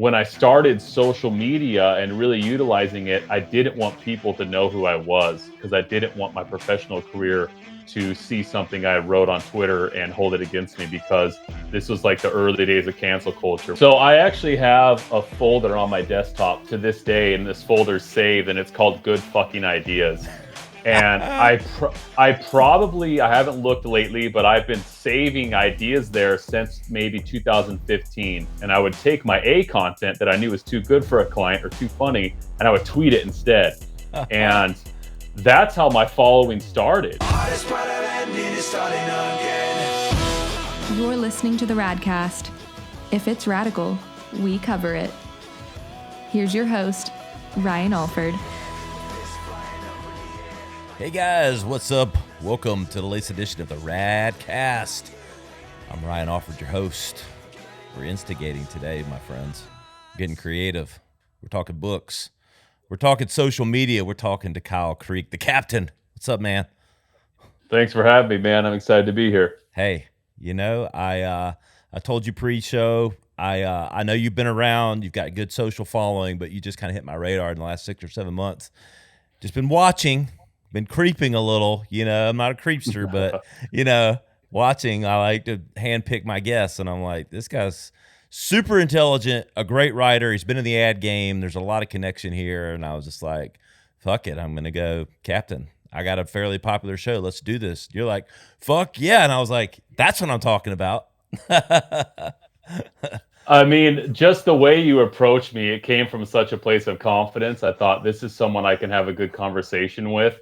when I started social media and really utilizing it, I didn't want people to know who I was because I didn't want my professional career to see something I wrote on Twitter and hold it against me because this was like the early days of cancel culture. So I actually have a folder on my desktop to this day, and this folder's saved, and it's called Good Fucking Ideas. And I haven't looked lately, but I've been saving ideas there since maybe 2015. And I would take my A content that I knew was too good for a client or too funny, and I would tweet it instead. And that's how my following started. You're listening to the Radcast. If it's radical, we cover it. Here's your host, Ryan Alford. Hey guys, what's up? Welcome to the latest edition of the Radcast. I'm Ryan Alford, your host. We're instigating today, my friends. We're getting creative. We're talking books. We're talking social media. We're talking to Kyle Creek, the captain. What's up, man? Thanks for having me, man. I'm excited to be here. Hey, you know, I told you pre-show, I know you've been around. You've got a good social following, but you just kind of hit my radar in the last 6 or 7 months. Just been watching. Been creeping a little, you know. I'm not a creepster, but, you know, watching, I like to handpick my guests. And I'm like, this guy's super intelligent, a great writer. He's been in the ad game. There's a lot of connection here. And I was just like, fuck it. I'm going to go captain. I got a fairly popular show. Let's do this. You're like, fuck yeah. And I was like, that's what I'm talking about. I mean, just the way you approached me, it came from such a place of confidence. I thought this is someone I can have a good conversation with.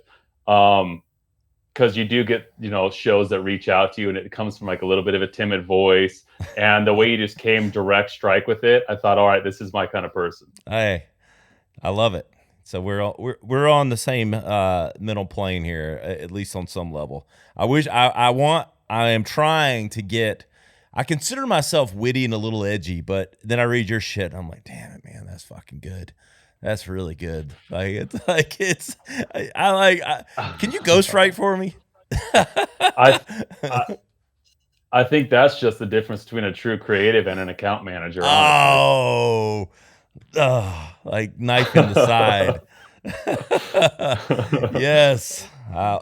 Because you do get, you know, shows that reach out to you and it comes from like a little bit of a timid voice, and the way you just came direct strike with it, I thought, all right, this is my kind of person. Hey, I love it. So we're on the same mental plane here, at least on some level. I am trying to get. I consider myself witty and a little edgy, but then I read your shit and I'm like, damn it, man, that's fucking good. That's really good. Can you ghostwrite for me? I think that's just the difference between a true creative and an account manager. Honestly. Like knife in the side. Yes.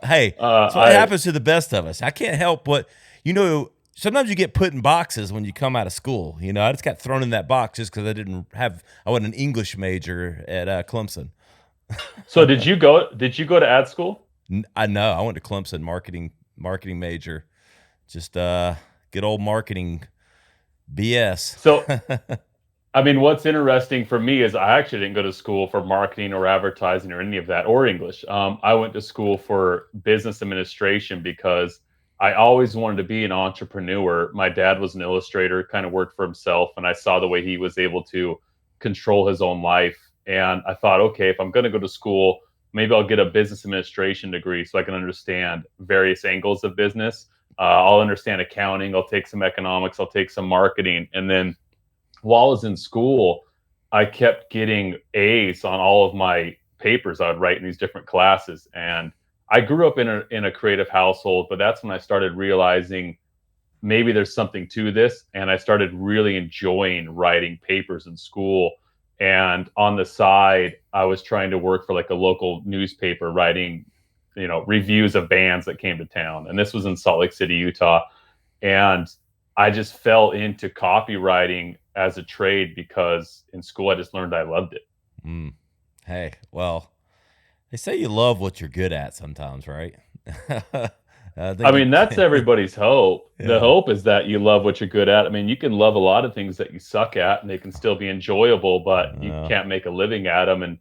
Hey, that's what happens to the best of us. I can't help but, you know, sometimes you get put in boxes when you come out of school. You know, I just got thrown in that box just because I wasn't an English major at Clemson. So did you go to ad school? I know. I went to Clemson, marketing major. Just good old marketing BS. So, I mean, what's interesting for me is I actually didn't go to school for marketing or advertising or any of that, or English. I went to school for business administration because I always wanted to be an entrepreneur. My dad was an illustrator, kind of worked for himself, and I saw the way he was able to control his own life. And I thought, okay, if I'm going to go to school, maybe I'll get a business administration degree so I can understand various angles of business. I'll understand accounting. I'll take some economics. I'll take some marketing. And then while I was in school, I kept getting A's on all of my papers I would write in these different classes. And I grew up in a creative household, but that's when I started realizing maybe there's something to this. And I started really enjoying writing papers in school. And on the side, I was trying to work for like a local newspaper, writing, you know, reviews of bands that came to town. And this was in Salt Lake City, Utah. And I just fell into copywriting as a trade because in school I just learned I loved it. Hey, well, they say you love what you're good at sometimes, right? I mean, that's everybody's hope. Yeah. The hope is that you love what you're good at. I mean, you can love a lot of things that you suck at and they can still be enjoyable, but you can't make a living at them. And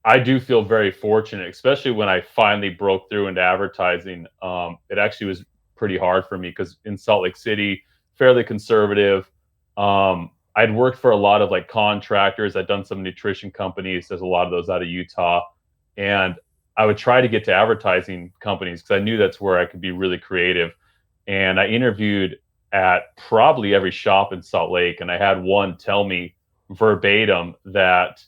I do feel very fortunate, especially when I finally broke through into advertising. It actually was pretty hard for me because in Salt Lake City, fairly conservative. I'd worked for a lot of like contractors. I'd done some nutrition companies. There's a lot of those out of Utah. And I would try to get to advertising companies because I knew that's where I could be really creative. And I interviewed at probably every shop in Salt Lake. And I had one tell me verbatim that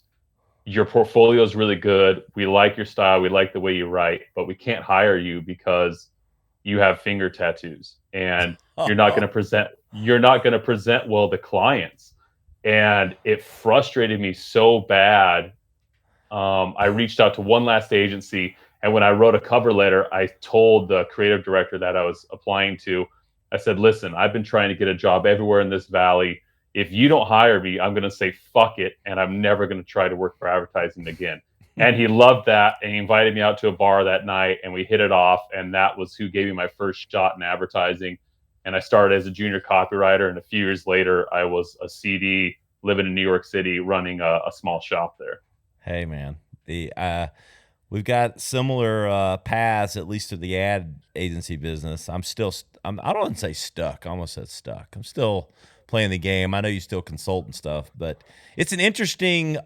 your portfolio is really good. We like your style. We like the way you write, but we can't hire you because you have finger tattoos and you're not going to present well to clients. and it frustrated me so bad. I reached out to one last agency, and when I wrote a cover letter, I told the creative director that I was applying to, I said, listen, I've been trying to get a job everywhere in this valley. If you don't hire me, I'm going to say fuck it, and I'm never going to try to work for advertising again. And he loved that, and he invited me out to a bar that night, and we hit it off, and that was who gave me my first shot in advertising. And I started as a junior copywriter, and a few years later, I was a CD living in New York City running a small shop there. Hey man, we've got similar paths, at least to the ad agency business. I don't want to say stuck. I almost said stuck. I'm still playing the game. I know you still consult and stuff, but it's an interesting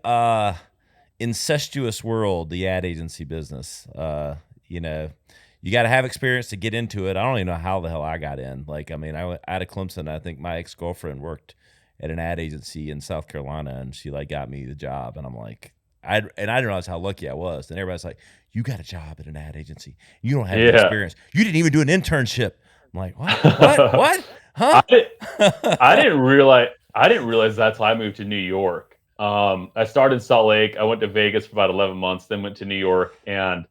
incestuous world, the ad agency business. You got to have experience to get into it. I don't even know how the hell I got in. Like, I mean, I went out of Clemson. I think my ex-girlfriend worked at an ad agency in South Carolina, and she like got me the job, and I'm like, I didn't realize how lucky I was. And everybody's like, you got a job at an ad agency. You don't have any experience. You didn't even do an internship. I'm like, what? What? Huh? I didn't realize that's why I moved to New York. I started in Salt Lake. I went to Vegas for about 11 months, then went to New York. And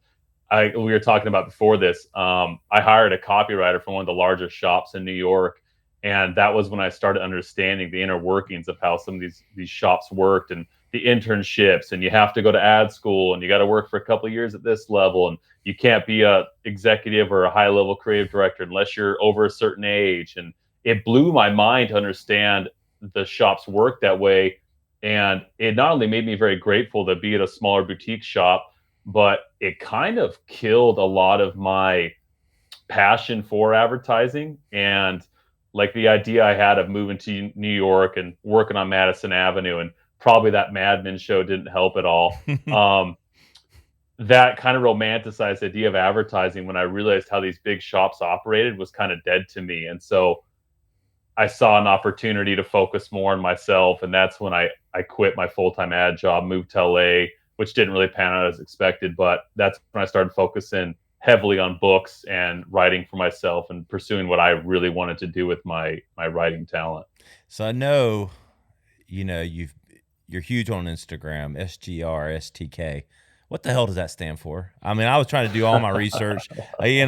we were talking about before this, I hired a copywriter from one of the largest shops in New York. And that was when I started understanding the inner workings of how some of these shops worked, and the internships, and you have to go to ad school, and you got to work for a couple of years at this level, and you can't be a executive or a high level creative director unless you're over a certain age. And it blew my mind to understand the shops work that way. And it not only made me very grateful to be at a smaller boutique shop, but it kind of killed a lot of my passion for advertising. And like the idea I had of moving to New York and working on Madison Avenue, and probably that Mad Men show didn't help at all. That kind of romanticized idea of advertising, when I realized how these big shops operated, was kind of dead to me. And so I saw an opportunity to focus more on myself. And that's when I quit my full-time ad job, moved to LA, which didn't really pan out as expected. But that's when I started focusing heavily on books and writing for myself and pursuing what I really wanted to do with my writing talent. So I know, you're huge on Instagram, SGRSTK. What the hell does that stand for? I mean, I was trying to do all my research. I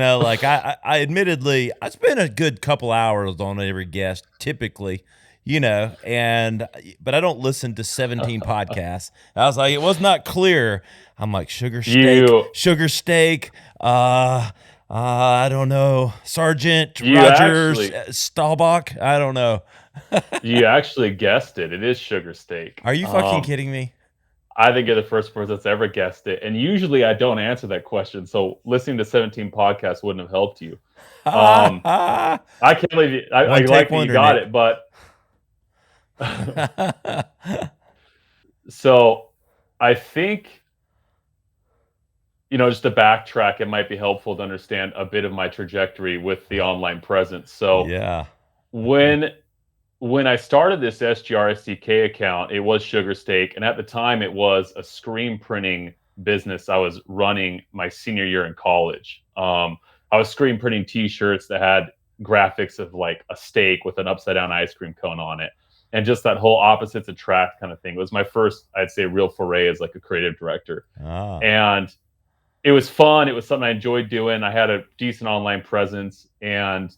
admittedly, I spend a good couple hours on every guest, typically, but I don't listen to 17 podcasts. I was like, it was not clear. I'm like, sugar steak, I don't know, Sergeant Rogers, Staubach, I don't know. You actually guessed it. It is sugar steak. Are you fucking kidding me? I think you're the first person that's ever guessed it. And usually I don't answer that question. So listening to 17 podcasts wouldn't have helped you. I can't believe you. I like that you got it, but so I think, just to backtrack, it might be helpful to understand a bit of my trajectory with the online presence. So yeah, when I started this SGRSTK account, it was Sugar Steak. And at the time, it was a screen printing business I was running my senior year in college. I was screen printing T-shirts that had graphics of like a steak with an upside down ice cream cone on it. And just that whole opposites attract kind of thing. It was my first, I'd say, real foray as like a creative director. And it was fun. It was something I enjoyed doing. I had a decent online presence. And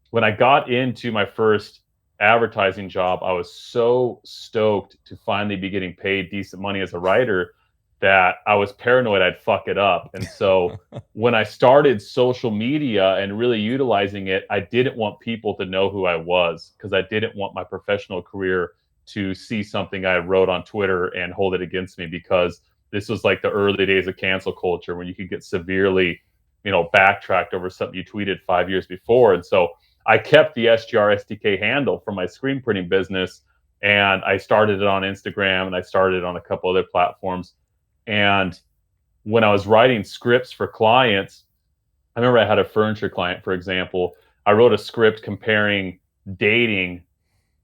when I got into my first advertising job, I was so stoked to finally be getting paid decent money as a writer that I was paranoid I'd fuck it up. And so when I started social media and really utilizing it, I didn't want people to know who I was, because I didn't want my professional career to see something I wrote on Twitter and hold it against me, because this was like the early days of cancel culture when you could get severely, backtracked over something you tweeted 5 years before. And so I kept the SGRSTK handle from my screen printing business, and I started it on Instagram, and I started it on a couple other platforms. And when I was writing scripts for clients, I remember I had a furniture client, for example. I wrote a script comparing dating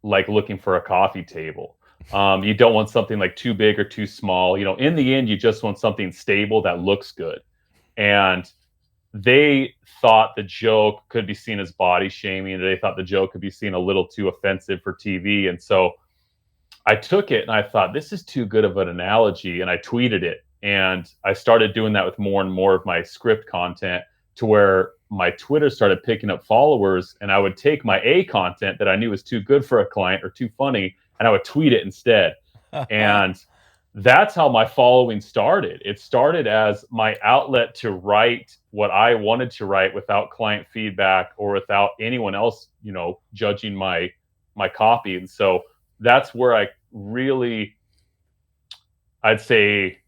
like looking for a coffee table. You don't want something like too big or too small. In the end, you just want something stable that looks good. And they thought the joke could be seen as body shaming. They thought the joke could be seen a little too offensive for TV. And so I took it and I thought, this is too good of an analogy. And I tweeted it. And I started doing that with more and more of my script content, to where my Twitter started picking up followers. And I would take my A content that I knew was too good for a client or too funny, and I would tweet it instead. And that's how my following started. It started as my outlet to write what I wanted to write without client feedback or without anyone else, judging my copy. And so that's where I'd say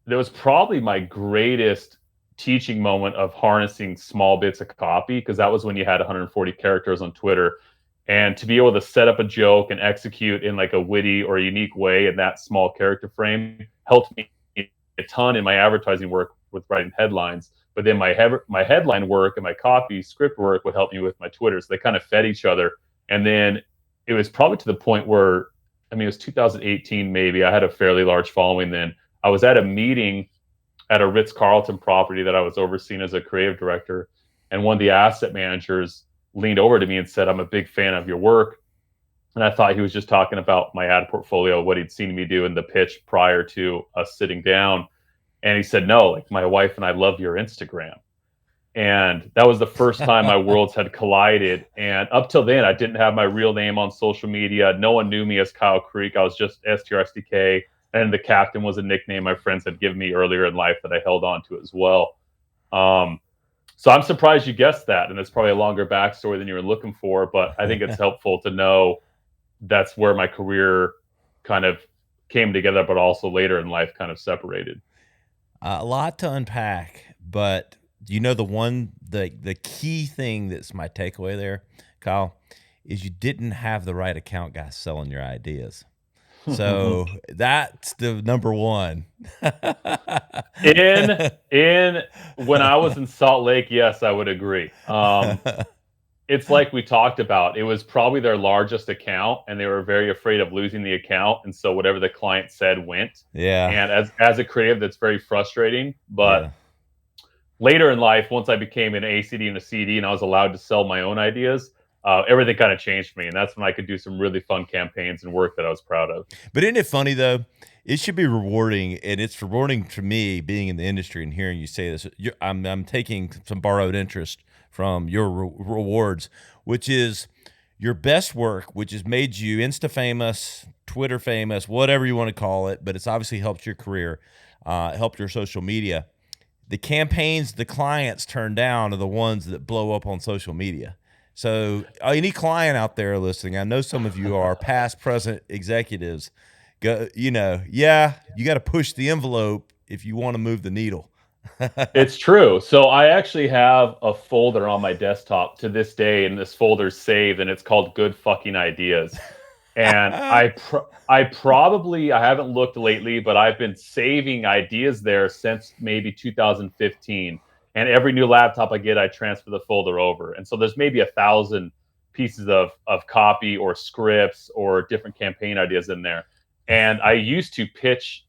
that was probably my greatest teaching moment of harnessing small bits of copy, because that was when you had 140 characters on Twitter. And to be able to set up a joke and execute in like a witty or unique way in that small character frame helped me a ton in my advertising work with writing headlines. But then my headline work and my copy script work would help me with my Twitter. So they kind of fed each other. And then it was probably to the point where, it was 2018 maybe. I had a fairly large following then. I was at a meeting at a Ritz-Carlton property that I was overseeing as a creative director. And one of the asset managers leaned over to me and said, "I'm a big fan of your work." And I thought he was just talking about my ad portfolio, what he'd seen me do in the pitch prior to us sitting down. And he said, "No, like, my wife and I love your Instagram." And that was the first time my worlds had collided. And up till then, I didn't have my real name on social media. No one knew me as Kyle Creek. I was just STRSDK. And the captain was a nickname my friends had given me earlier in life that I held on to as well. So I'm surprised you guessed that. And it's probably a longer backstory than you were looking for. But I think it's helpful to know that's where my career kind of came together, but also later in life kind of separated. A lot to unpack, but the key thing that's my takeaway there, Kyle, is you didn't have the right account guy selling your ideas. So that's the number one. in when I was in Salt Lake, yes, I would agree. It's like we talked about. It was probably their largest account, and they were very afraid of losing the account, and so whatever the client said went. Yeah. And as a creative, that's very frustrating. But later in life, once I became an ACD and a CD, and I was allowed to sell my own ideas, everything kind of changed for me. And that's when I could do some really fun campaigns and work that I was proud of. But isn't it funny, though? It should be rewarding, and it's rewarding to me being in the industry and hearing you say this. I'm taking some borrowed interest from your rewards, which is your best work, which has made you Insta famous, Twitter famous, whatever you want to call it, but it's obviously helped your career, helped your social media. The campaigns the clients turn down are the ones that blow up on social media. So any client out there listening, I know some of you are past, present executives. You got to push the envelope if you want to move the needle. It's true. So I actually have a folder on my desktop to this day, and this folder's saved, and it's called Good Fucking Ideas. And I haven't looked lately, but I've been saving ideas there since maybe 2015. And every new laptop I get, I transfer the folder over. And so there's maybe 1,000 pieces of copy or scripts or different campaign ideas in there. And I used to pitch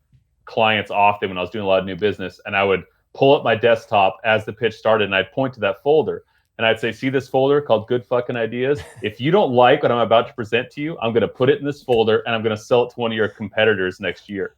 clients often when I was doing a lot of new business, and I would pull up my desktop as the pitch started, and I'd point to that folder. And I'd say, "See this folder called Good Fucking Ideas? If you don't like what I'm about to present to you, I'm going to put it in this folder, and I'm going to sell it to one of your competitors next year."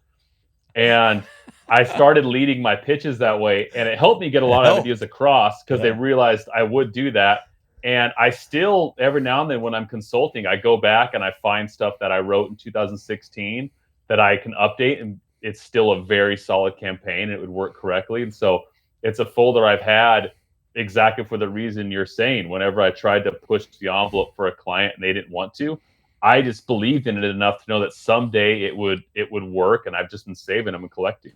And I started leading my pitches that way, and it helped me get a lot of ideas across, because they realized I would do that. And I still, every now and then when I'm consulting, I go back and I find stuff that I wrote in 2016 that I can update, and it's still a very solid campaign, and it would work correctly. And so it's a folder I've had exactly for the reason you're saying. Whenever I tried to push the envelope for a client and they didn't want to, I just believed in it enough to know that someday it would work, and I've just been saving them and collecting.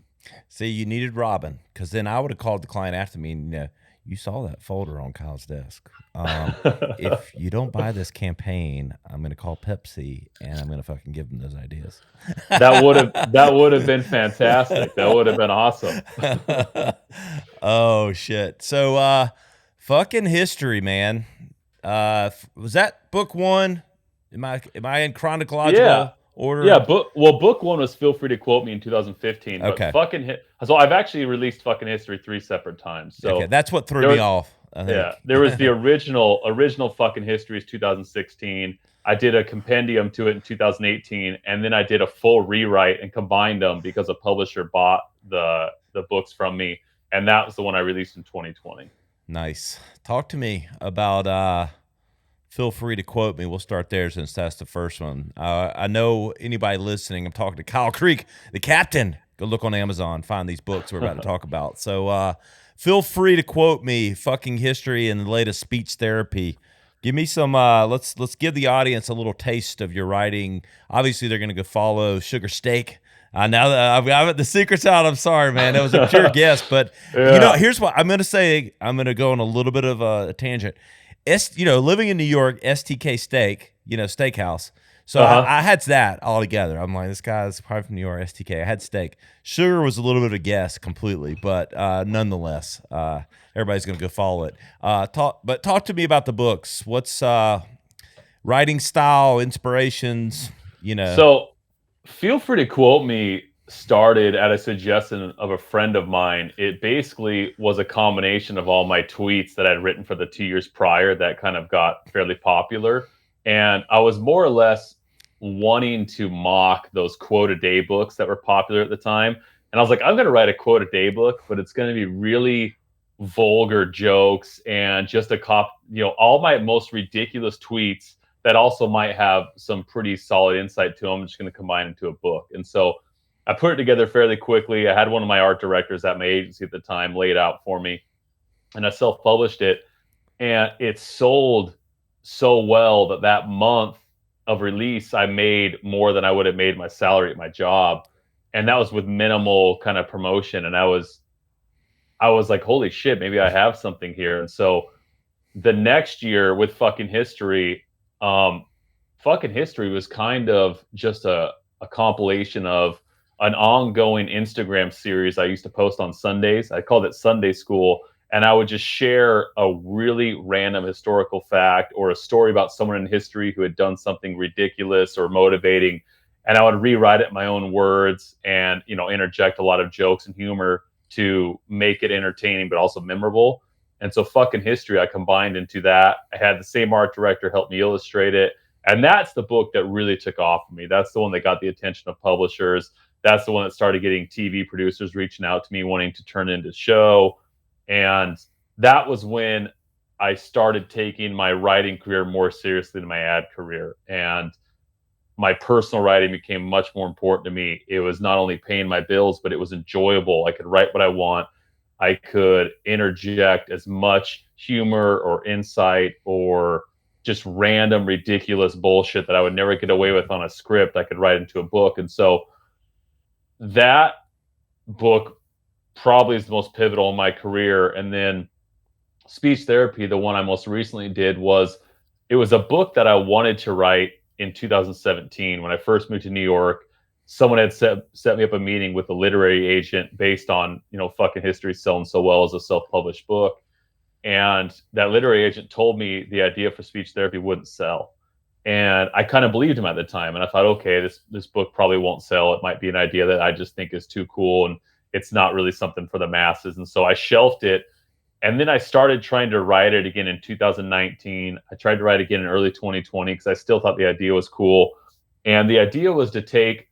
See, you needed Robin, because then I would have called the client after me and you saw that folder on Kyle's desk. If you don't buy this campaign, I'm going to call Pepsi and I'm going to fucking give them those ideas. That would have been fantastic. That would have been awesome. Oh shit. So, fucking history, man. Was that book one? Am I in chronological order? Yeah. Book one was Feel Free to Quote Me in 2015. But Okay. So I've actually released Fucking History 3 separate times. So okay, that's what threw me off. I think. Yeah, there was the original Fucking History is 2016. I did a compendium to it in 2018, and then I did a full rewrite and combined them because a publisher bought the books from me, and that was the one I released in 2020. Nice. Talk to me about feel free to quote me. We'll start there since that's the first one. I know anybody listening, I'm talking to Kyle Creek, the captain. Go look on Amazon, find these books we're about to talk about. So feel free to quote me, fucking history and the latest speech therapy. Give me some. Let's give the audience a little taste of your writing. Obviously, they're going to go follow Sugar Steak. Now that I've got the secret's out, I'm sorry, man. That was a pure guess, but Yeah. here's what I'm going to say. I'm going to go on a little bit of a tangent. Living in New York, STK Steak, steakhouse. So I had that all together. I'm like, this guy's probably from New York, STK. I had steak. Sugar was a little bit of a guess completely, but nonetheless, everybody's going to go follow it. Talk to me about the books. What's writing style, inspirations, So feel free to quote me started at a suggestion of a friend of mine. It basically was a combination of all my tweets that I'd written for the 2 years prior that kind of got fairly popular. And I was more or less wanting to mock those quote a day books that were popular at the time. And I was like, I'm going to write a quote a day book, but it's going to be really vulgar jokes and just all my most ridiculous tweets that also might have some pretty solid insight to them. I'm just going to combine into a book. And so I put it together fairly quickly. I had one of my art directors at my agency at the time lay it out for me, and I self-published it. And it sold so well that month of release, I made more than I would have made my salary at my job. And that was with minimal kind of promotion. And I was like, holy shit, maybe I have something here. And so the next year with fucking history, fucking history was kind of just a compilation of an ongoing Instagram series I used to post on Sundays. I called it Sunday School, and I would just share a really random historical fact or a story about someone in history who had done something ridiculous or motivating, and I would rewrite it in my own words and interject a lot of jokes and humor to make it entertaining but also memorable. And so fucking history I combined into that. I had the same art director help me illustrate it. And that's the book that really took off for me. That's the one that got the attention of publishers. That's the one that started getting TV producers reaching out to me wanting to turn it into a show. And that was when I started taking my writing career more seriously than my ad career. And my personal writing became much more important to me. It was not only paying my bills, but it was enjoyable. I could write what I want. I could interject as much humor or insight or just random ridiculous bullshit that I would never get away with on a script. I could write into a book. And so that book probably is the most pivotal in my career. And then speech therapy, the one I most recently did, it was a book that I wanted to write in 2017 when I first moved to New York. Someone had set me up a meeting with a literary agent based on fucking history selling so well as a self-published book. And that literary agent told me the idea for speech therapy wouldn't sell. And I kind of believed him at the time. And I thought, okay, this book probably won't sell. It might be an idea that I just think is too cool. And it's not really something for the masses. And so I shelved it. And then I started trying to write it again in 2019. I tried to write again in early 2020 because I still thought the idea was cool. And the idea was to take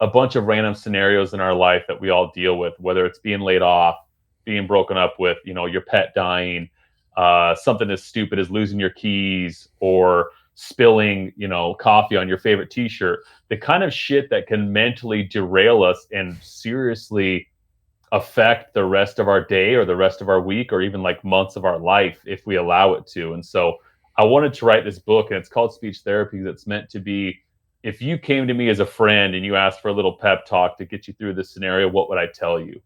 a bunch of random scenarios in our life that we all deal with, whether it's being laid off, being broken up with, your pet dying, something as stupid as losing your keys or spilling, coffee on your favorite t-shirt, the kind of shit that can mentally derail us and seriously affect the rest of our day or the rest of our week or even like months of our life if we allow it to. And so I wanted to write this book, and it's called Speech Therapy. That's meant to be, if you came to me as a friend and you asked for a little pep talk to get you through this scenario, what would I tell you?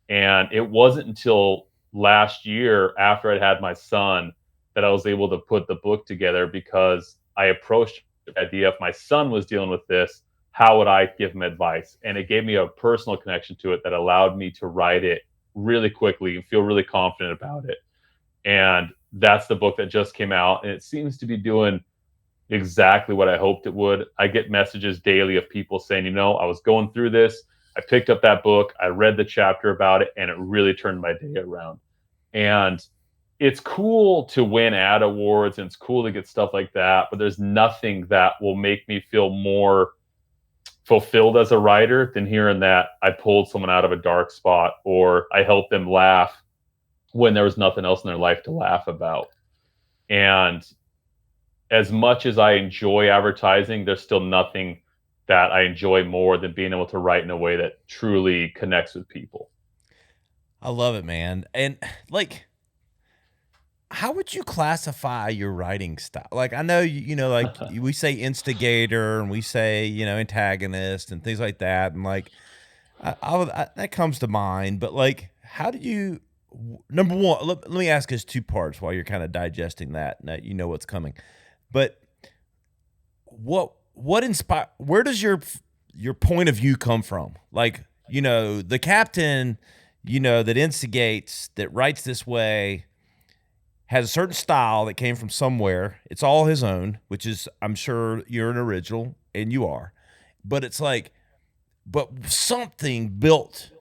And it wasn't until last year after I'd had my son that I was able to put the book together, because I approached the idea, if my son was dealing with this, how would I give him advice? And it gave me a personal connection to it that allowed me to write it really quickly and feel really confident about it. And that's the book that just came out, and it seems to be doing exactly what I hoped it would. I get messages daily of people saying, I was going through this. I picked up that book. I read the chapter about it, and it really turned my day around. And it's cool to win ad awards and it's cool to get stuff like that, but there's nothing that will make me feel more fulfilled as a writer than hearing that I pulled someone out of a dark spot or I helped them laugh when there was nothing else in their life to laugh about. And as much as I enjoy advertising, there's still nothing that I enjoy more than being able to write in a way that truly connects with people. I love it, man. And like, how would you classify your writing style? Like, I know like we say instigator and we say antagonist and things like that, and like that comes to mind. But like, how do you? Number one, let me ask us two parts while you're kind of digesting that. Now you know what's coming, but what inspire? Where does your point of view come from? Like, the captain, that instigates, that writes this way, has a certain style that came from somewhere. It's all his own, which is, I'm sure you're an original, and you are. But it's like, but something built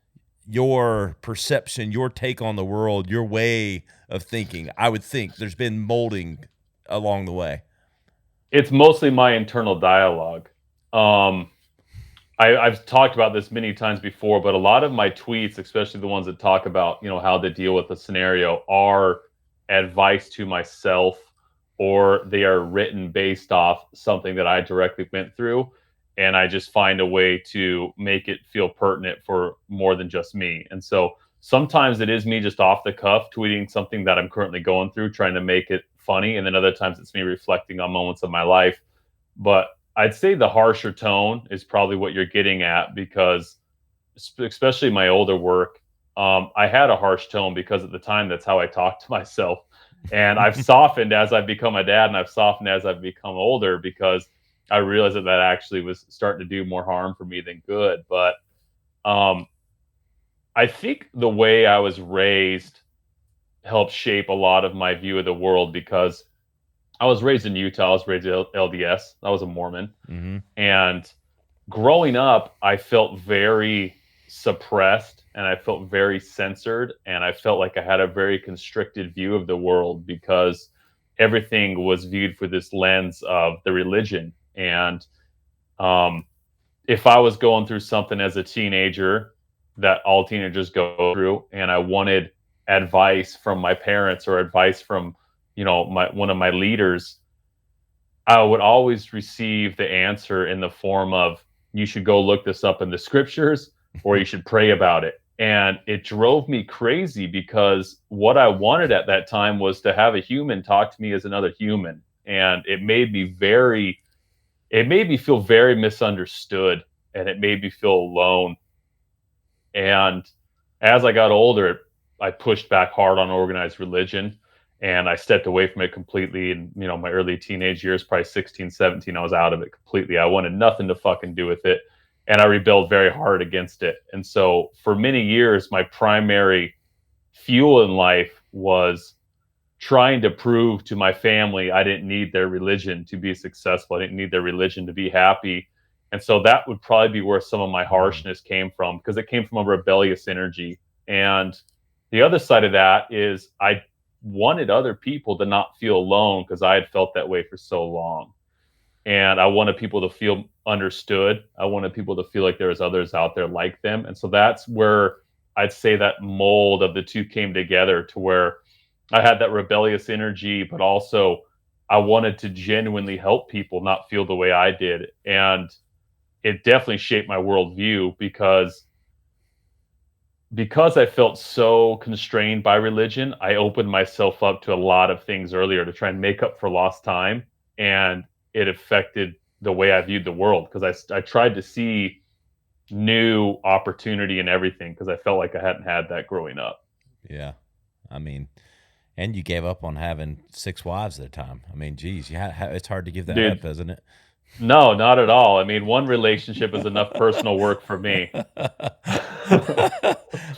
your perception, your take on the world, your way of thinking. I would think there's been molding along the way. It's mostly my internal dialogue. Um, I've talked about this many times before, but a lot of my tweets, especially the ones that talk about, how to deal with a scenario, are advice to myself, or they are written based off something that I directly went through. And I just find a way to make it feel pertinent for more than just me. And so sometimes it is me just off the cuff tweeting something that I'm currently going through, trying to make it funny. And then other times it's me reflecting on moments of my life. But I'd say the harsher tone is probably what you're getting at, because especially my older work, I had a harsh tone because at the time that's how I talked to myself. And I've softened as I've become a dad, and I've softened as I've become older, because I realized that actually was starting to do more harm for me than good. But I think the way I was raised helped shape a lot of my view of the world, because I was raised in Utah. I was raised LDS. I was a Mormon. Mm-hmm. And growing up, I felt very suppressed and I felt very censored. And I felt like I had a very constricted view of the world, because everything was viewed through this lens of the religion. And if I was going through something as a teenager that all teenagers go through, and I wanted advice from my parents or advice from one of my leaders, I would always receive the answer in the form of, you should go look this up in the scriptures, or you should pray about it. And it drove me crazy, because what I wanted at that time was to have a human talk to me as another human. And it made me feel very misunderstood, and it made me feel alone. And as I got older, I pushed back hard on organized religion, and I stepped away from it completely. In my early teenage years, probably 16, 17, I was out of it completely. I wanted nothing to fucking do with it, and I rebelled very hard against it. And so for many years, my primary fuel in life was trying to prove to my family I didn't need their religion to be successful. I didn't need their religion to be happy. And so that would probably be where some of my harshness came from, because it came from a rebellious energy. And the other side of that is I wanted other people to not feel alone, because I had felt that way for so long. And I wanted people to feel understood. I wanted people to feel like there was others out there like them. And so that's where I'd say that mold of the two came together, to where I had that rebellious energy, but also I wanted to genuinely help people not feel the way I did. And it definitely shaped my worldview, because I felt so constrained by religion. I opened myself up to a lot of things earlier to try and make up for lost time. And it affected the way I viewed the world, because I tried to see new opportunity in everything, because I felt like I hadn't had that growing up. Yeah. I mean, and you gave up on having 6 wives at a time. I mean, geez, it's hard to give that Dude, up, isn't it? No, not at all. I mean, one relationship is enough personal work for me.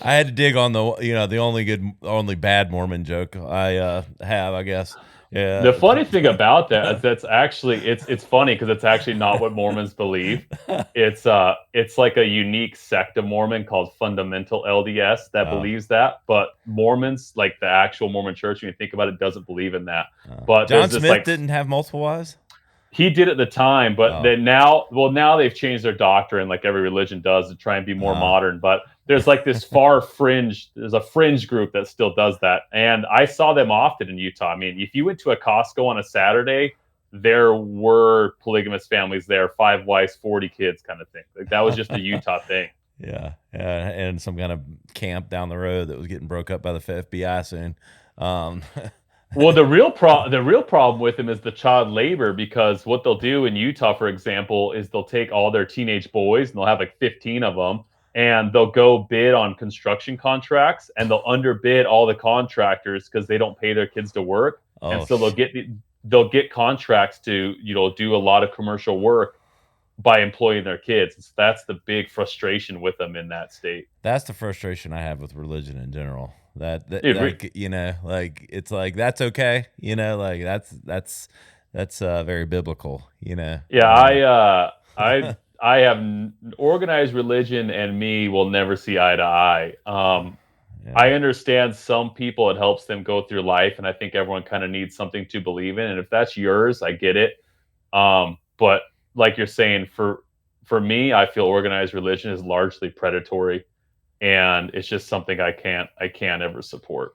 I had to dig on the only bad Mormon joke I have, I guess. Yeah. The funny thing about that is that's actually it's funny because it's actually not what Mormons believe. It's like a unique sect of Mormon called Fundamental LDS that Oh, believes that, but Mormons, like the actual Mormon church, when you think about it, doesn't believe in that. But John there's this Smith like didn't have multiple wives. he did at the time, but Oh, then now they've changed their doctrine like every religion does to try and be more uh, modern. But there's like this far fringe, there's a fringe group that still does that. And I saw them often in Utah. I mean, if you went to a Costco on a Saturday, there were polygamous families there, 5 wives, 40 kids kind of thing. Like that was just a Utah thing. yeah, yeah, and some kind of camp down the road that was getting broke up by the FBI soon. Um, Well, the real problem with them is the child labor because what they'll do in Utah, for example, is they'll take all their teenage boys and they'll have like 15 of them and they'll go bid on construction contracts and they'll underbid all the contractors because they don't pay their kids to work. And oh, so they'll get contracts to, do a lot of commercial work by employing their kids. So that's the big frustration with them in that state. that's the frustration I have with religion in general. That Dude, like like it's like that's okay, like that's very biblical, yeah, Um, I have organized religion and me will never see eye to eye. yeah, I understand some people it helps them go through life, and I think everyone kind of needs something to believe in. And if that's yours, I get it. But like you're saying, for me, I feel organized religion is largely predatory, and it's just something I can't ever support.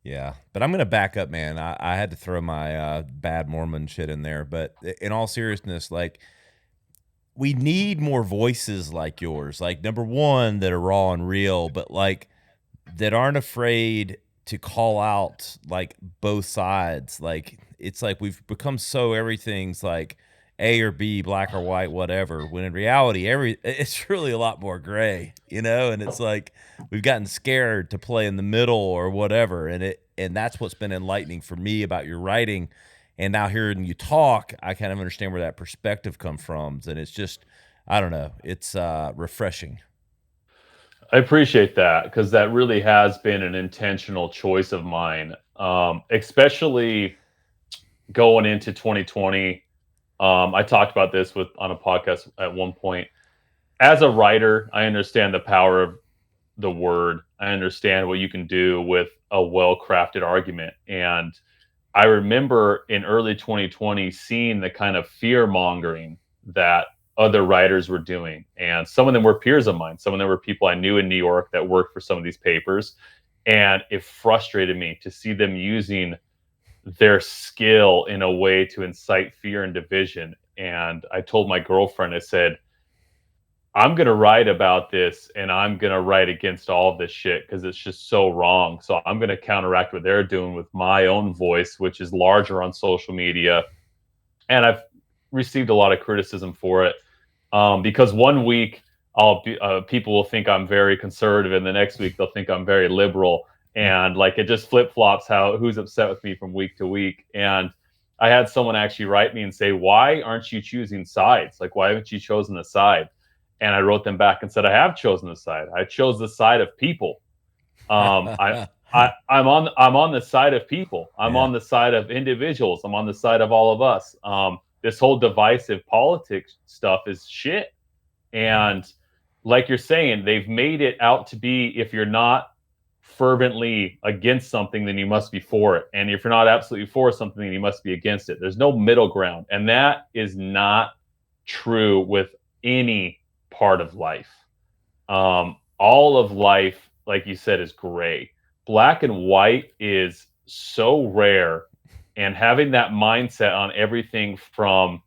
yeah. But I'm gonna back up, man. I had to throw my bad Mormon shit in there, but in all seriousness, like we need more voices like yours. Like number one, that are raw and real, but like that aren't afraid to call out like both sides. Like it's like we've become so everything's like A or B, black or white, whatever. When in reality, it's really a lot more gray, And it's like we've gotten scared to play in the middle or whatever, and that's what's been enlightening for me about your writing. And now hearing you talk, I kind of understand where that perspective comes from, and it's just I don't know, it's refreshing. I appreciate that because that really has been an intentional choice of mine, especially going into 2020. I talked about this on a podcast at one point. As a writer, I understand the power of the word. I understand what you can do with a well-crafted argument. And I remember in early 2020 seeing the kind of fear mongering that other writers were doing. And some of them were peers of mine. Some of them were people I knew in New York that worked for some of these papers. And it frustrated me to see them using their skill in a way to incite fear and division. And I told my girlfriend, I said, I'm going to write about this and I'm going to write against all of this shit because it's just so wrong. So I'm going to counteract what they're doing with my own voice, which is larger on social media. And I've received a lot of criticism for it because one week people will think I'm very conservative and the next week they'll think I'm very liberal. And like it just flip flops who's upset with me from week to week. And I had someone actually write me and say, why aren't you choosing sides? Like, why haven't you chosen a side? And I wrote them back and said, I have chosen a side. I chose the side of people. Um, I, I'm on the side of people. I'm Yeah. on the side of individuals. I'm on the side of all of us. This whole divisive politics stuff is shit. And like you're saying, they've made it out to be if you're not fervently against something, then you must be for it. And if you're not absolutely for something, then you must be against it. There's no middle ground. And that is not true with any part of life. All of life, like you said, is gray. Black and white is so rare. And having that mindset on everything from,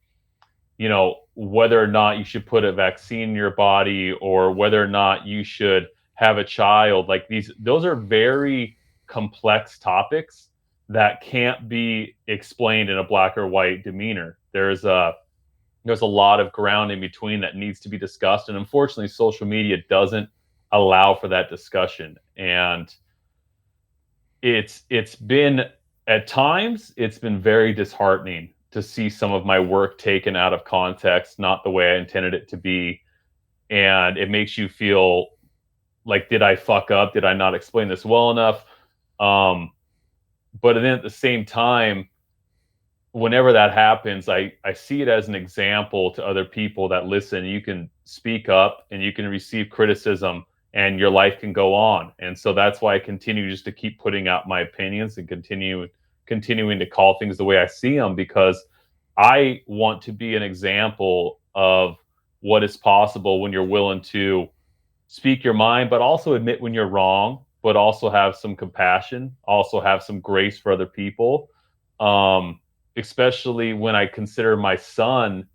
whether or not you should put a vaccine in your body or whether or not you should have a child, like those are very complex topics that can't be explained in a black or white demeanor. There's a lot of ground in between that needs to be discussed, and unfortunately social media doesn't allow for that discussion. And it's been at times it's been very disheartening to see some of my work taken out of context, not the way I intended it to be. And it makes you feel like, did I fuck up? Did I not explain this well enough? But then at the same time, whenever that happens, I see it as an example to other people that listen. You can speak up and you can receive criticism and your life can go on. And so that's why I continue just to keep putting out my opinions and continuing to call things the way I see them, because I want to be an example of what is possible when you're willing to speak your mind, but also admit when you're wrong, but also have some compassion, also have some grace for other people. Um, Especially when I consider my son,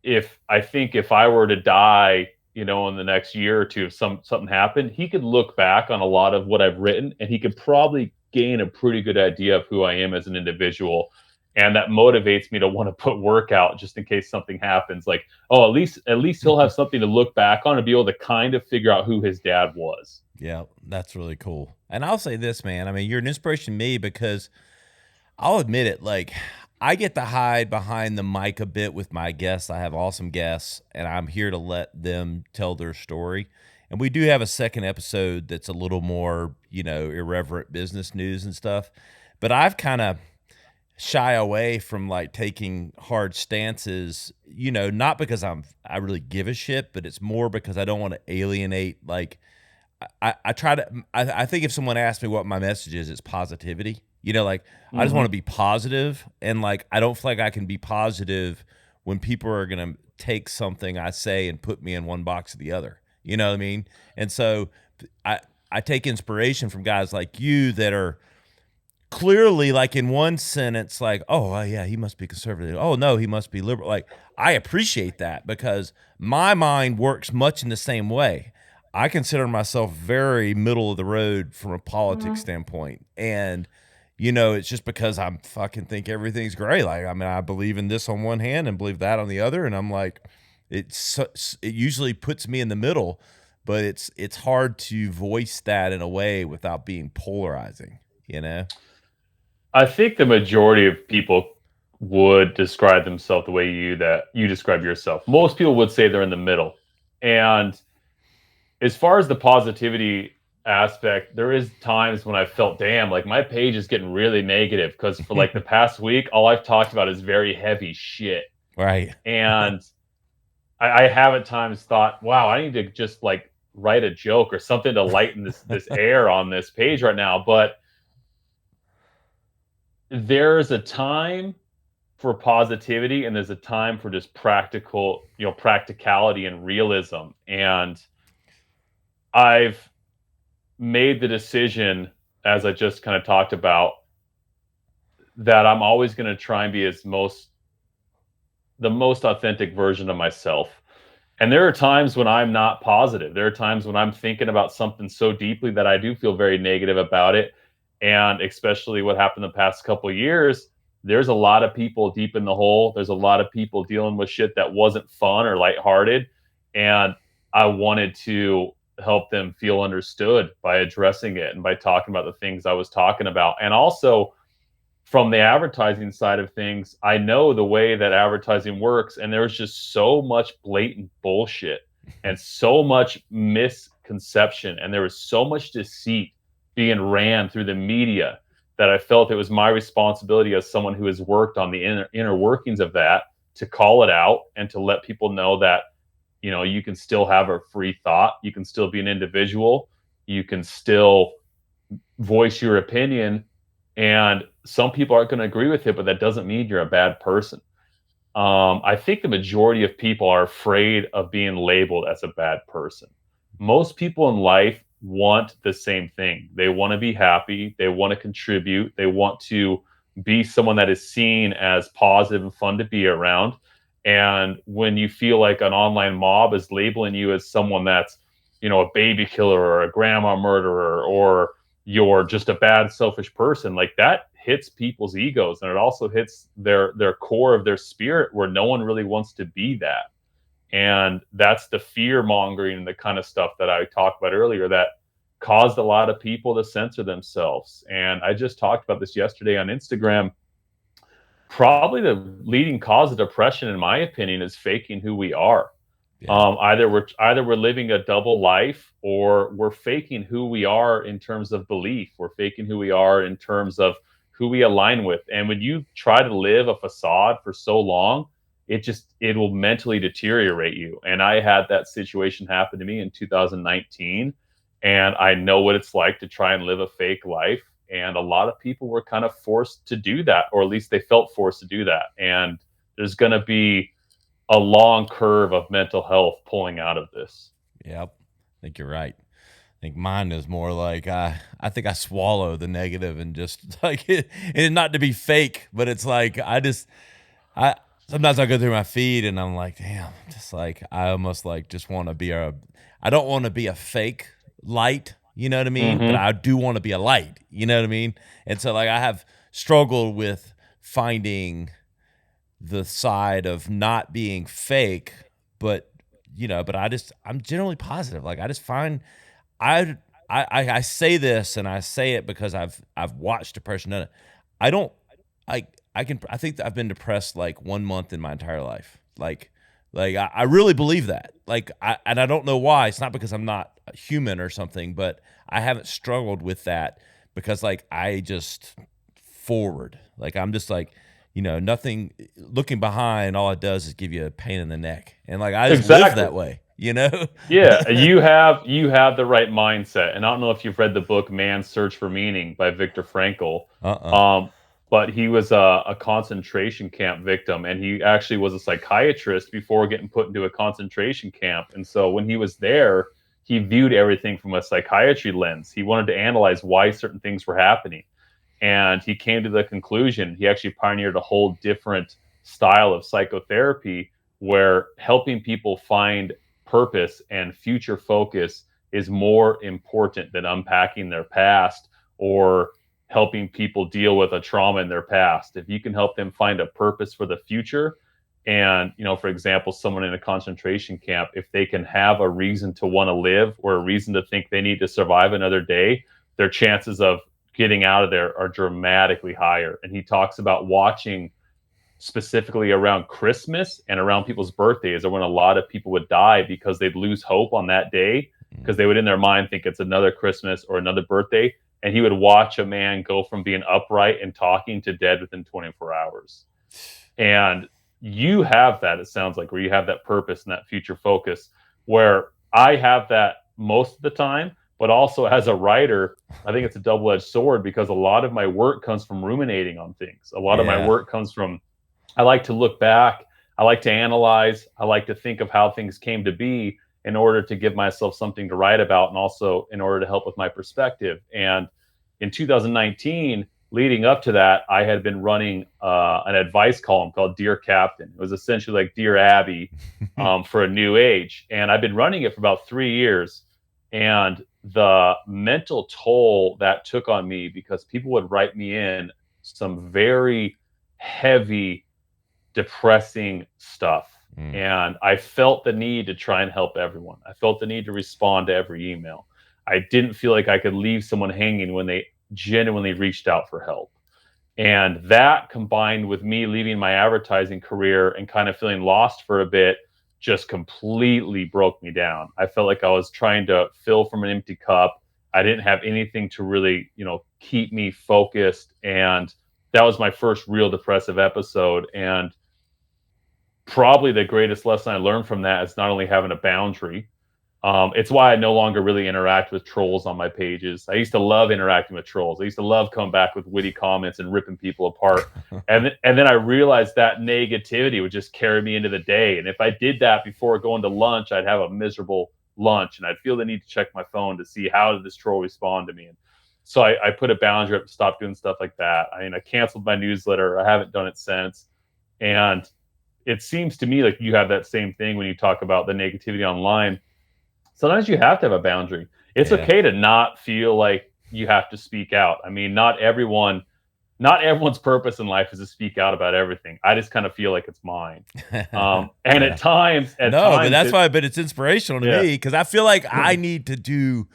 if I think if I were to die, in the next year or two, if something happened, he could look back on a lot of what I've written and he could probably gain a pretty good idea of who I am as an individual. And that motivates me to want to put work out just in case something happens. Like, oh, at least he'll have something to look back on and be able to kind of figure out who his dad was. Yeah, that's really cool. And I'll say this, man. I mean, you're an inspiration to me because I'll admit it, like I get to hide behind the mic a bit with my guests. I have awesome guests, and I'm here to let them tell their story. And we do have a second episode that's a little more, irreverent business news and stuff. But I've kind of shy away from like taking hard stances, not because I really give a shit, but it's more because I don't want to alienate. Like I try to, I think if someone asks me what my message is, it's positivity. Like I just want to Mm-hmm. be positive, and like I don't feel like I can be positive when people are gonna take something I say and put me in one box or the other. You know what I mean? And so I I take inspiration from guys like you that are clearly like in one sentence like, oh yeah, he must be conservative, oh no, he must be liberal. Like I appreciate that because my mind works much in the same way. I consider myself very middle of the road from a politics standpoint, and it's just because I'm fucking think everything's great. Like I mean, I believe in this on one hand and believe that on the other, and I'm like, it usually puts me in the middle, but it's hard to voice that in a way without being polarizing, you know. I think the majority of people would describe themselves the way you describe yourself. Most people would say they're in the middle. And as far as the positivity aspect, there is times when I felt, damn, like my page is getting really negative because for like the past week, all I've talked about is very heavy shit. Right. And I have at times thought, wow, I need to just like write a joke or something to lighten this air on this page right now. But there's a time for positivity and there's a time for just practicality and realism. And I've made the decision, as I just kind of talked about, that I'm always going to try and be the most authentic version of myself. And there are times when I'm not positive. There are times when I'm thinking about something so deeply that I do feel very negative about it. And especially what happened the past couple of years, there's a lot of people deep in the hole. There's a lot of people dealing with shit that wasn't fun or lighthearted. And I wanted to help them feel understood by addressing it and by talking about the things I was talking about. And also, from the advertising side of things, I know the way that advertising works, and there's just so much blatant bullshit and so much misconception, and there was so much deceit being ran through the media that I felt it was my responsibility as someone who has worked on the inner workings of that to call it out and to let people know that you can still have a free thought, you can still be an individual, you can still voice your opinion, and some people aren't going to agree with it, but that doesn't mean you're a bad person. I think the majority of people are afraid of being labeled as a bad person. Most people in life want the same thing. They want to be happy. They want to contribute. They want to be someone that is seen as positive and fun to be around. And when you feel like an online mob is labeling you as someone that's, a baby killer or a grandma murderer, or you're just a bad, selfish person, like that hits people's egos, and it also hits their core of their spirit, where no one really wants to be that. And that's the fear mongering and the kind of stuff that I talked about earlier that caused a lot of people to censor themselves. And I just talked about this yesterday on Instagram. Probably the leading cause of depression, in my opinion, is faking who we are. Yeah. Either we're living a double life, or we're faking who we are in terms of belief. We're faking who we are in terms of who we align with. And when you try to live a facade for so long, it will mentally deteriorate you. And I had that situation happen to me in 2019, and I know what it's like to try and live a fake life. And a lot of people were kind of forced to do that, or at least they felt forced to do that. And there's going to be a long curve of mental health pulling out of this. Yep. I think you're right. I think mine is more like I think I swallow the negative and just like and not to be fake, but it's like I sometimes I go through my feed and I'm like, damn, just like I almost like just want to be I don't want to be a fake light, you know what I mean? But I do want to be a light, you know what I mean? And so like I have struggled with finding the side of not being fake, but I'm generally positive. Like I just find I say this and I say it because I've watched depression done it. I don't I think that I've been depressed like 1 month in my entire life. I really believe that. I don't know why. It's not because I'm not human or something, but I haven't struggled with that because like I just forward. Like I'm just like, nothing looking behind, all it does is give you a pain in the neck. And like I just live that way, Yeah, you have the right mindset. And I don't know if you've read the book Man's Search for Meaning by Viktor Frankl. But he was a concentration camp victim, and he actually was a psychiatrist before getting put into a concentration camp. And so when he was there, he viewed everything from a psychiatry lens. He wanted to analyze why certain things were happening. And he came to the conclusion, he actually pioneered a whole different style of psychotherapy where helping people find purpose and future focus is more important than unpacking their past or helping people deal with a trauma in their past. If you can help them find a purpose for the future, and for example, someone in a concentration camp, if they can have a reason to want to live or a reason to think they need to survive another day, their chances of getting out of there are dramatically higher. And he talks about watching specifically around Christmas and around people's birthdays, or when a lot of people would die because they'd lose hope on that day because they would in their mind think it's another Christmas or another birthday. And he would watch a man go from being upright and talking to dead within 24 hours. And you have that, it sounds like, where you have that purpose and that future focus, where I have that most of the time. But also as a writer, I think it's a double-edged sword because a lot of my work comes from ruminating on things. A lot of my work comes from, I like to look back, I like to analyze, I like to think of how things came to be in order to give myself something to write about, and also in order to help with my perspective. And in 2019, leading up to that, I had been running an advice column called Dear Captain. It was essentially like Dear Abby for a new age. And I've been running it for about 3 years. And the mental toll that took on me, because people would write me in some very heavy, depressing stuff. And I felt the need to try and help everyone. I felt the need to respond to every email. I didn't feel like I could leave someone hanging when they genuinely reached out for help. And that, combined with me leaving my advertising career and kind of feeling lost for a bit, just completely broke me down. I felt like I was trying to fill from an empty cup. I didn't have anything to really, keep me focused. And that was my first real depressive episode. And probably the greatest lesson I learned from that is not only having a boundary. It's why I no longer really interact with trolls on my pages. I used to love interacting with trolls. I used to love coming back with witty comments and ripping people apart. And then I realized that negativity would just carry me into the day. And if I did that before going to lunch, I'd have a miserable lunch, and I'd feel the need to check my phone to see how did this troll respond to me. And so I put a boundary up to stop doing stuff like that. I canceled my newsletter. I haven't done it since. And it seems to me like you have that same thing when you talk about the negativity online. Sometimes you have to have a boundary. It's okay to not feel like you have to speak out. I mean, not everyone's purpose in life is to speak out about everything. I just kind of feel like it's mine. At times, but that's why. But it's inspirational to me because I feel like I need to do.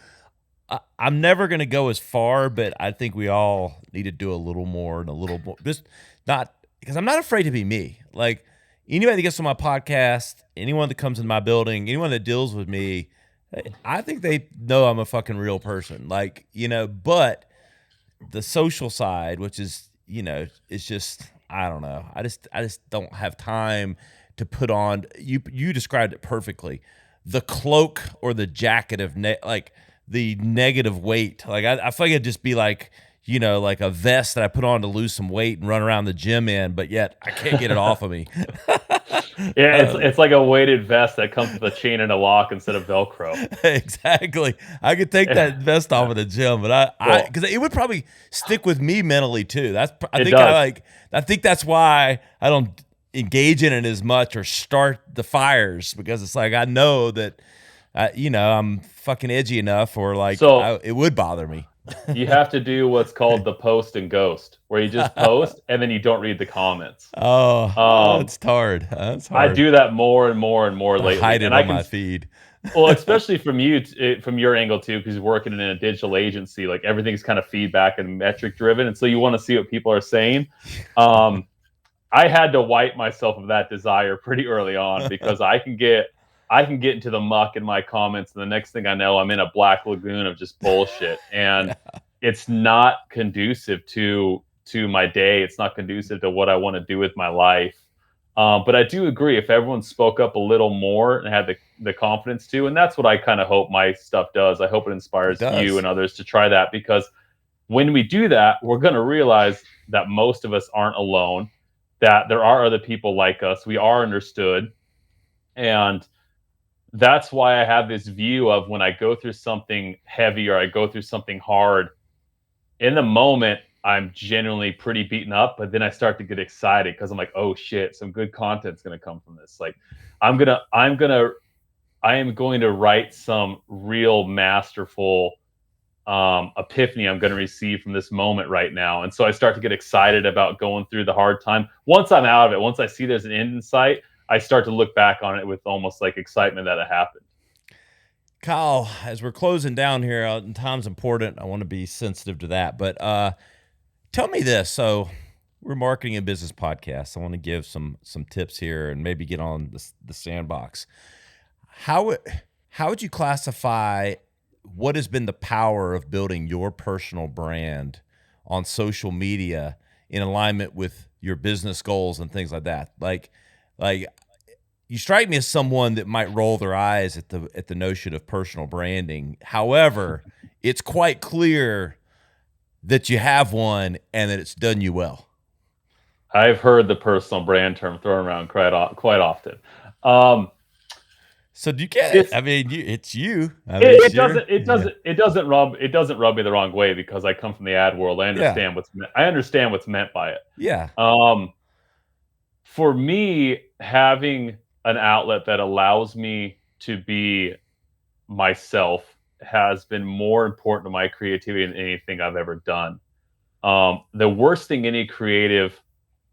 I'm never going to go as far, but I think we all need to do a little more and a little more. Just not because I'm not afraid to be me. Like anybody that gets on my podcast, anyone that comes in my building, anyone that deals with me, I think they know I'm a fucking real person. But the social side, which is it's just, I don't know. I just don't have time to put on. You described it perfectly. The cloak or the jacket of like the negative weight. Like I feel like it'd just be like, like a vest that I put on to lose some weight and run around the gym in, but yet I can't get it off of me. Yeah, it's like a weighted vest that comes with a chain and a lock instead of Velcro. Exactly. I could take that vest off Yeah. at the gym, but Well, because it would probably stick with me mentally too. it does. I think that's why I don't engage in it as much or start the fires, because it's like I know that, I'm fucking edgy enough, or like So it would bother me. you have to do what's called the post and ghost, where you just post and then you don't read the comments. Oh, Um, that's hard. That's I hard. do that more and more and more I hide lately, it and I on can, my feed. well, especially from you, from your angle too, because you're working in a digital agency, like everything's kind of feedback and metric driven, and so you want to see what people are saying. Um, I had to wipe myself of that desire pretty early on, because I can get into the muck in my comments, and the next thing I know, I'm in a black lagoon of just bullshit, and it's not conducive to my day. It's not conducive to what I want to do with my life. But I do agree, if everyone spoke up a little more and had the confidence to, and that's what I kind of hope my stuff does. I hope it It inspires you does. and others to try that, because when we do that, we're going to realize that most of us aren't alone, that there are other people like us. We are understood. And that's why I have this view of, when I go through something heavy or I go through something hard, in the moment, I'm genuinely pretty beaten up, but then I start to get excited because I'm like, oh shit, some good content's going to come from this. Like, I am going to write some real masterful epiphany I'm going to receive from this moment right now. And so I start to get excited about going through the hard time. Once I'm out of it, once I see there's an end in sight, I start to look back on it with almost like excitement that it happened. Kyle, as we're closing down here, and time's important, I want to be sensitive to that. But tell me this. So we're marketing and business podcast. I want to give some tips here and maybe get on the sandbox. How would you classify what has been the power of building your personal brand on social media in alignment with your business goals and things like that? Like you strike me as someone that might roll their eyes at the notion of personal branding. However, it's quite clear that you have one and that it's done you well. I've heard the personal brand term thrown around quite often. Um, So do you get it? it's I mean, it's you. I mean, it, it's it doesn't it yeah. doesn't it doesn't rub me the wrong way, because I come from the ad world. Yeah. I understand what's meant by it. Yeah. Um, for me, having an outlet that allows me to be myself has been more important to my creativity than anything I've ever done. The worst thing any creative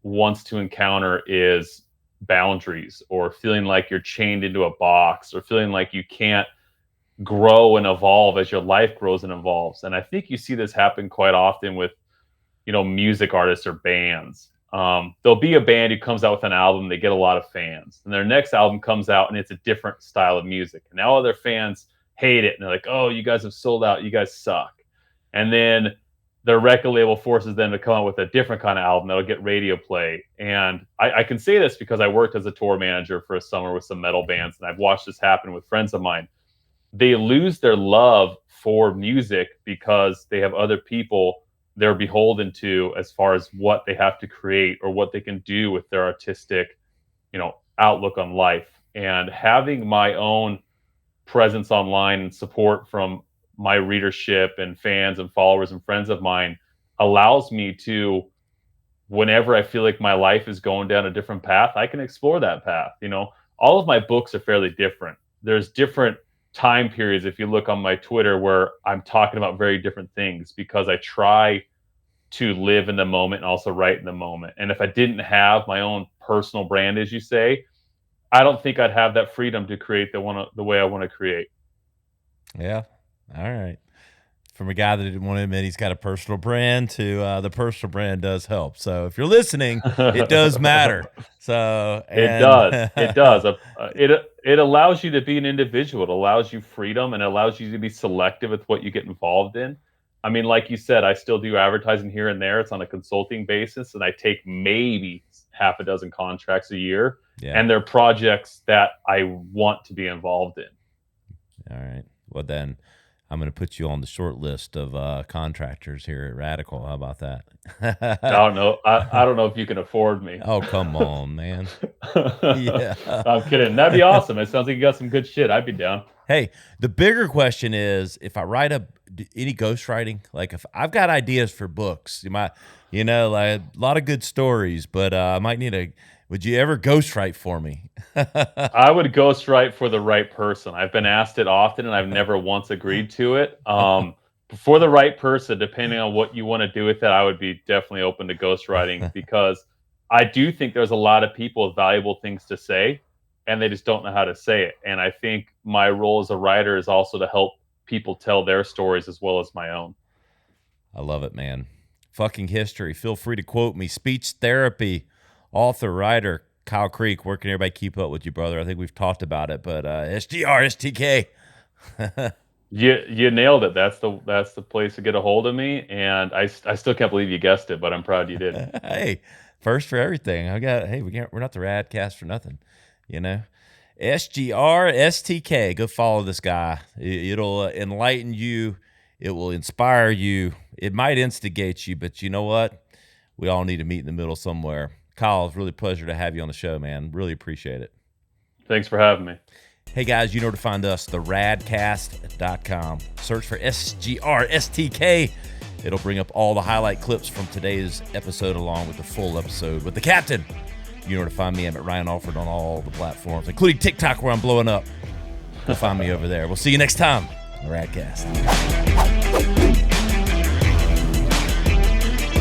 wants to encounter is boundaries, or feeling like you're chained into a box, or feeling like you can't grow and evolve as your life grows and evolves. And I think you see this happen quite often with, music artists or bands. There'll be a band who comes out with an album, they get a lot of fans, and their next album comes out and it's a different style of music. And now other fans hate it and they're like, oh, you guys have sold out, you guys suck. And then their record label forces them to come out with a different kind of album that'll get radio play. And I can say this because I worked as a tour manager for a summer with some metal bands, and I've watched this happen with friends of mine. They lose their love for music because they have other people they're beholden to, as far as what they have to create or what they can do with their artistic, outlook on life. And having my own presence online and support from my readership and fans and followers and friends of mine allows me to, whenever I feel like my life is going down a different path, I can explore that path. All of my books are fairly different. There's different time periods, if you look on my Twitter, where I'm talking about very different things, because I try to live in the moment and also write in the moment. And if I didn't have my own personal brand, as you say, I don't think I'd have that freedom to create the way I want to create. Yeah. All right. From a guy that didn't want to admit he's got a personal brand to the personal brand does help. So if you're listening, it does matter. So It does. It does. It allows you to be an individual. It allows you freedom, and it allows you to be selective with what you get involved in. I mean, like you said, I still do advertising here and there. It's on a consulting basis, and I take maybe half a dozen contracts a year, Yeah. and they're projects that I want to be involved in. All right. Well, then I'm going to put you on the short list of contractors here at Radical. How about that? I don't know. I don't know if you can afford me. Oh, come on, man. Yeah. I'm kidding. That'd be awesome. It sounds like you got some good shit. I'd be down. Hey, the bigger question is, if I write any ghostwriting, like if I've got ideas for books, like a lot of good stories, but I might need would you ever ghostwrite for me? I would ghostwrite for the right person. I've been asked it often, and I've never once agreed to it. For the right person, depending on what you want to do with it, I would be definitely open to ghostwriting, because I do think there's a lot of people with valuable things to say, and they just don't know how to say it. And I think my role as a writer is also to help people tell their stories as well as my own. I love it, man. Fucking history. Feel free to quote me. Speech therapy, author, writer, Kyle Creek. Where can everybody keep up with you, brother? I think we've talked about it, but SGR, STK. You nailed it. That's the place to get a hold of me, and I still can't believe you guessed it, but I'm proud you did. Hey, first for everything. We're not the Radcast for nothing, SGR, STK. Go follow this guy. It'll enlighten you. It will inspire you. It might instigate you, but you know what? We all need to meet in the middle somewhere. Kyle, it's really a pleasure to have you on the show, man. Really appreciate it. Thanks for having me. Hey, guys, you know where to find us, theradcast.com. Search for SGR, STK. It'll bring up all the highlight clips from today's episode along with the full episode with the captain. You know where to find me. I'm at Ryan Alford on all the platforms, including TikTok, where I'm blowing up. Go find me over there. We'll see you next time on the Radcast.